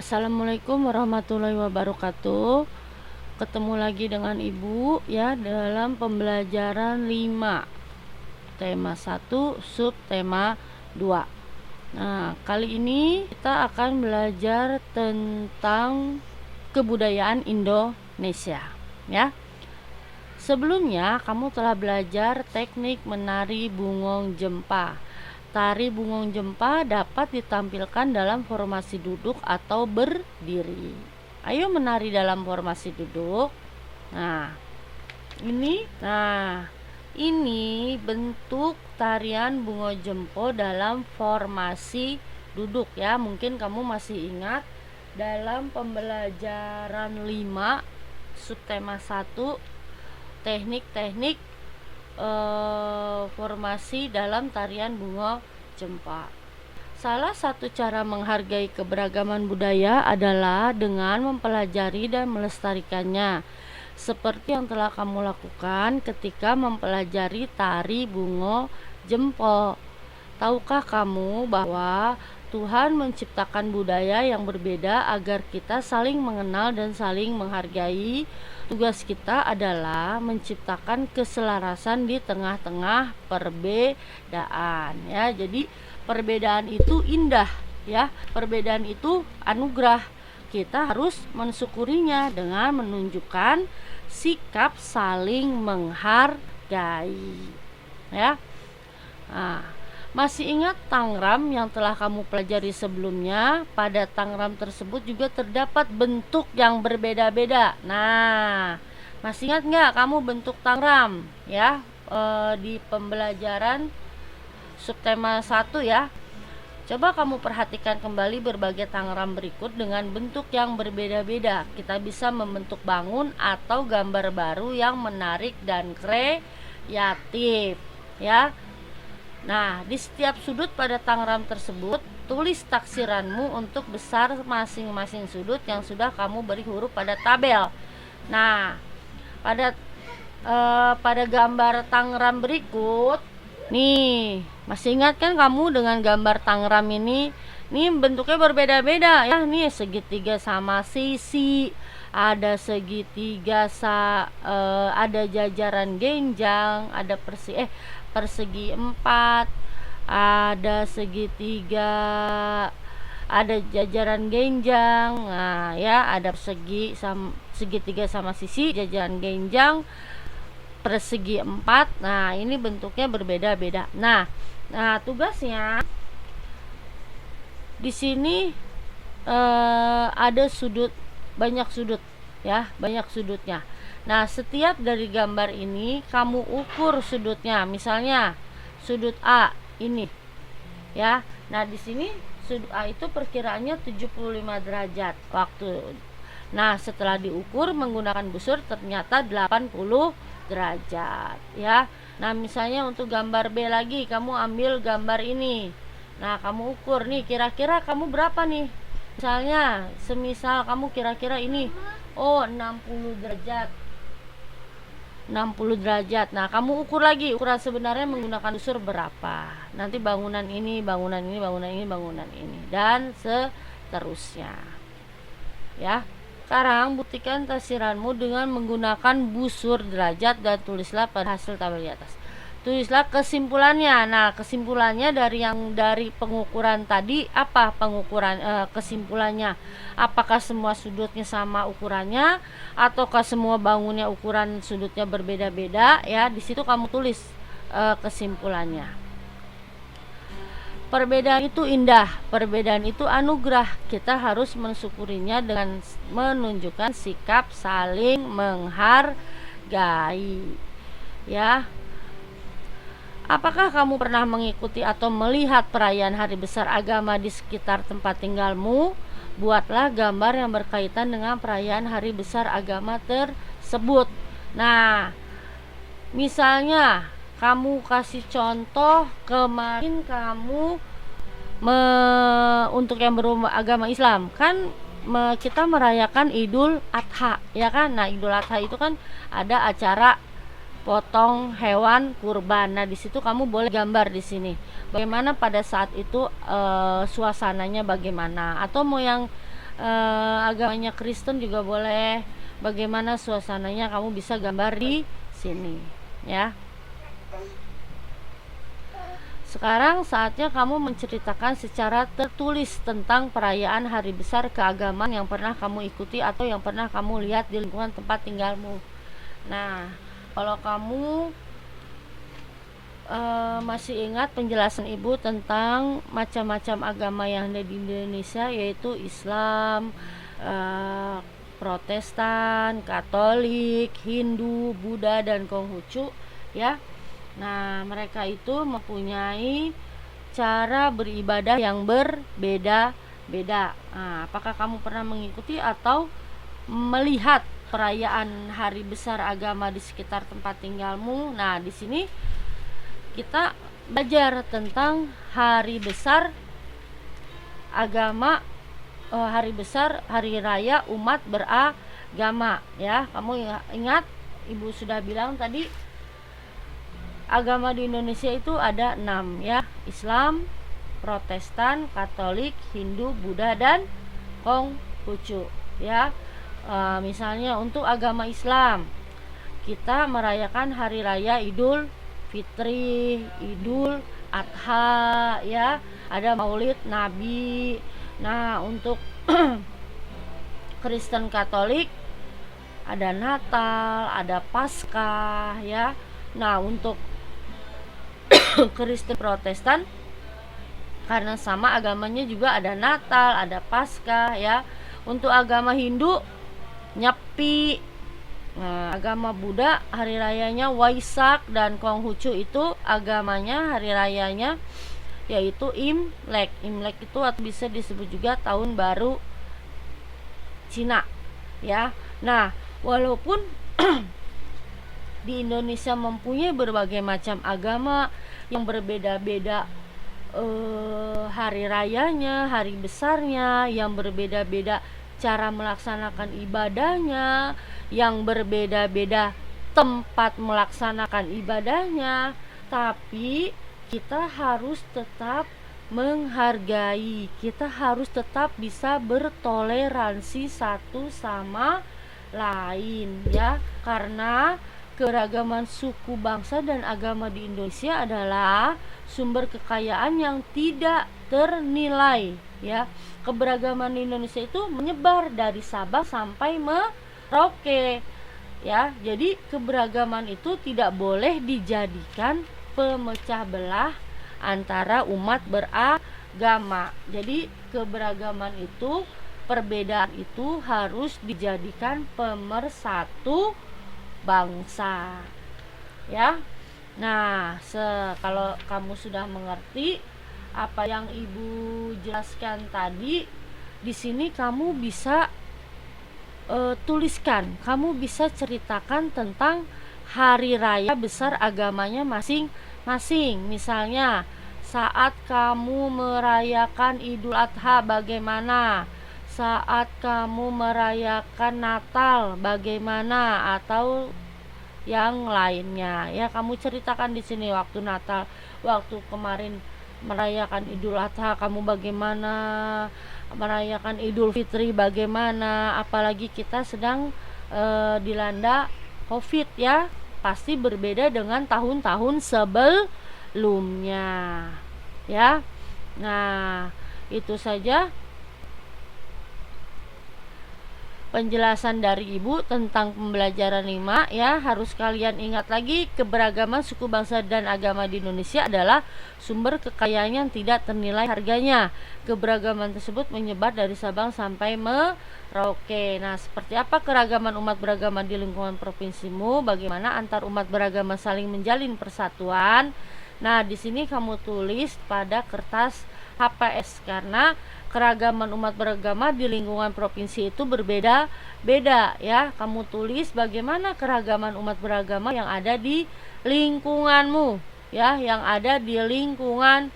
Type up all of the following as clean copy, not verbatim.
Assalamualaikum warahmatullahi wabarakatuh. Ketemu lagi dengan Ibu ya dalam pembelajaran 5 tema 1 subtema 2. Nah, kali ini kita akan belajar tentang kebudayaan Indonesia ya. Sebelumnya kamu telah belajar teknik menari bungong jempa. Tari bungong jempa dapat ditampilkan dalam formasi duduk atau berdiri. Ayo menari dalam formasi duduk. Nah, ini bentuk tarian bungo jempo dalam formasi duduk ya. Mungkin kamu masih ingat dalam pembelajaran 5 subtema 1 teknik-teknik formasi dalam tarian bungo jempa. Salah satu cara menghargai keberagaman budaya adalah dengan mempelajari dan melestarikannya, seperti yang telah kamu lakukan ketika mempelajari tari bungo jempo. Tahukah kamu bahwa Tuhan menciptakan budaya yang berbeda agar kita saling mengenal dan saling menghargai? Tugas kita adalah menciptakan keselarasan di tengah-tengah perbedaan ya. Jadi perbedaan itu indah ya. Perbedaan itu anugerah. Kita harus mensyukurinya dengan menunjukkan sikap saling menghargai ya. Masih ingat tangram yang telah kamu pelajari sebelumnya? Pada tangram tersebut juga terdapat bentuk yang berbeda-beda. Nah, masih ingat nggak kamu bentuk tangram ya di pembelajaran subtema 1 ya? Coba kamu perhatikan kembali berbagai tangram berikut dengan bentuk yang berbeda-beda. Kita bisa membentuk bangun atau gambar baru yang menarik dan kreatif ya. Nah, di setiap sudut pada tangram tersebut, tulis taksiranmu untuk besar masing-masing sudut yang sudah kamu beri huruf pada tabel. Nah, pada gambar tangram berikut, nih, masih ingat kan kamu dengan gambar tangram ini? Nih bentuknya berbeda-beda ya. Nih segitiga sama sisi, ada segitiga ada jajaran genjang, ada persegi 4, ada segitiga, ada jajaran genjang. Nah ya, ada segitiga sama sisi, jajaran genjang, persegi 4. Nah ini bentuknya berbeda-beda. Nah tugasnya di sini ada banyak sudut ya, banyak sudutnya. Nah, setiap dari gambar ini kamu ukur sudutnya. Misalnya sudut A ini ya. Nah, di sini sudut A itu perkiraannya 75 derajat waktu. Nah, setelah diukur menggunakan busur ternyata 80 derajat ya. Nah, misalnya untuk gambar B lagi, kamu ambil gambar ini. Nah, kamu ukur nih, kira-kira kamu berapa nih? Misalnya, semisal kamu kira-kira ini 60 derajat. 60 derajat. Nah, kamu ukur lagi, ukuran sebenarnya menggunakan busur berapa. Nanti bangunan ini, bangunan ini, bangunan ini, bangunan ini, dan seterusnya. Ya. Sekarang buktikan taksiranmu dengan menggunakan busur derajat dan tulislah pada hasil tabel di atas. Tulislah kesimpulannya. Nah, kesimpulannya dari pengukuran tadi apa kesimpulannya? Apakah semua sudutnya sama ukurannya ataukah semua bangunnya ukuran sudutnya berbeda-beda ya? Di situ kamu tulis kesimpulannya. Perbedaan itu indah, perbedaan itu anugerah. Kita harus mensyukurinya dengan menunjukkan sikap saling menghargai ya. Apakah kamu pernah mengikuti atau melihat perayaan hari besar agama di sekitar tempat tinggalmu? Buatlah gambar yang berkaitan dengan perayaan hari besar agama tersebut. Nah, misalnya kamu kasih contoh kemarin kamu untuk yang beragama Islam kan kita merayakan Idul Adha ya kan. Nah, Idul Adha itu kan ada acara potong hewan kurban. Nah, di situ kamu boleh gambar di sini. Bagaimana pada saat itu suasananya bagaimana? Atau mau yang agamanya Kristen juga boleh. Bagaimana suasananya kamu bisa gambar di sini ya. Sekarang saatnya kamu menceritakan secara tertulis tentang perayaan hari besar keagamaan yang pernah kamu ikuti atau yang pernah kamu lihat di lingkungan tempat tinggalmu. Nah, kalau kamu masih ingat penjelasan ibu tentang macam-macam agama yang ada di Indonesia, yaitu Islam, Protestan, Katolik, Hindu, Buddha, dan Konghucu ya. Nah, mereka itu mempunyai cara beribadah yang berbeda-beda. Nah, apakah kamu pernah mengikuti atau melihat perayaan hari besar agama di sekitar tempat tinggalmu? Nah, di sini kita belajar tentang hari besar agama, hari besar hari raya umat beragama ya. Kamu ingat ibu sudah bilang tadi agama di Indonesia itu ada 6 ya. Islam, Protestan, Katolik, Hindu, Buddha, dan Konghucu ya. Misalnya untuk agama Islam kita merayakan hari raya Idul Fitri, Idul Adha ya, ada Maulid Nabi. Nah, untuk Kristen Katolik ada Natal, ada Paskah ya. Nah, untuk Kristen Protestan karena sama agamanya juga ada Natal, ada Paskah ya. Untuk agama Hindu Nyepi. Nah, agama Buddha hari rayanya Waisak, dan Konghucu itu agamanya hari rayanya yaitu Imlek. Imlek itu atau bisa disebut juga tahun baru Cina ya. Nah, walaupun di Indonesia mempunyai berbagai macam agama yang berbeda-beda hari rayanya, hari besarnya, yang berbeda-beda cara melaksanakan ibadahnya, yang berbeda-beda tempat melaksanakan ibadahnya, tapi kita harus tetap menghargai, kita harus tetap bisa bertoleransi satu sama lain ya, karena keragaman suku, bangsa, dan agama di Indonesia adalah sumber kekayaan yang tidak ternilai ya. Keberagaman di Indonesia itu menyebar dari Sabang sampai Merauke ya. Jadi keberagaman itu tidak boleh dijadikan pemecah belah antara umat beragama. Jadi keberagaman itu, perbedaan itu harus dijadikan pemersatu bangsa ya. Nah, kalau kamu sudah mengerti apa yang ibu jelaskan tadi, di sini kamu bisa tuliskan, kamu bisa ceritakan tentang hari raya besar agamanya masing-masing. Misalnya saat kamu merayakan Idul Adha bagaimana, saat kamu merayakan Natal bagaimana, atau yang lainnya ya. Kamu ceritakan di sini waktu Natal, waktu kemarin merayakan Idul Adha kamu bagaimana, merayakan Idul Fitri bagaimana, apalagi kita sedang dilanda Covid ya, pasti berbeda dengan tahun-tahun sebelumnya ya. Nah, itu saja penjelasan dari ibu tentang pembelajaran 5 ya. Harus kalian ingat lagi, keberagaman suku, bangsa, dan agama di Indonesia adalah sumber kekayaan yang tidak ternilai harganya. Keberagaman tersebut menyebar dari Sabang sampai Merauke. Nah, seperti apa keragaman umat beragama di lingkungan provinsimu? Bagaimana antar umat beragama saling menjalin persatuan? Nah, di sini kamu tulis pada kertas HPS, karena keragaman umat beragama di lingkungan provinsi itu berbeda-beda ya. Kamu tulis bagaimana keragaman umat beragama yang ada di lingkunganmu ya, yang ada di lingkungan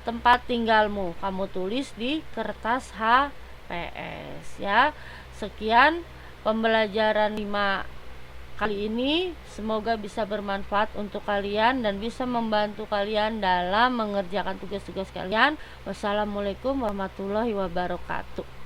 tempat tinggalmu. Kamu tulis di kertas HPS ya. Sekian pembelajaran 5 kali ini, semoga bisa bermanfaat untuk kalian dan bisa membantu kalian dalam mengerjakan tugas-tugas kalian. Wassalamualaikum warahmatullahi wabarakatuh.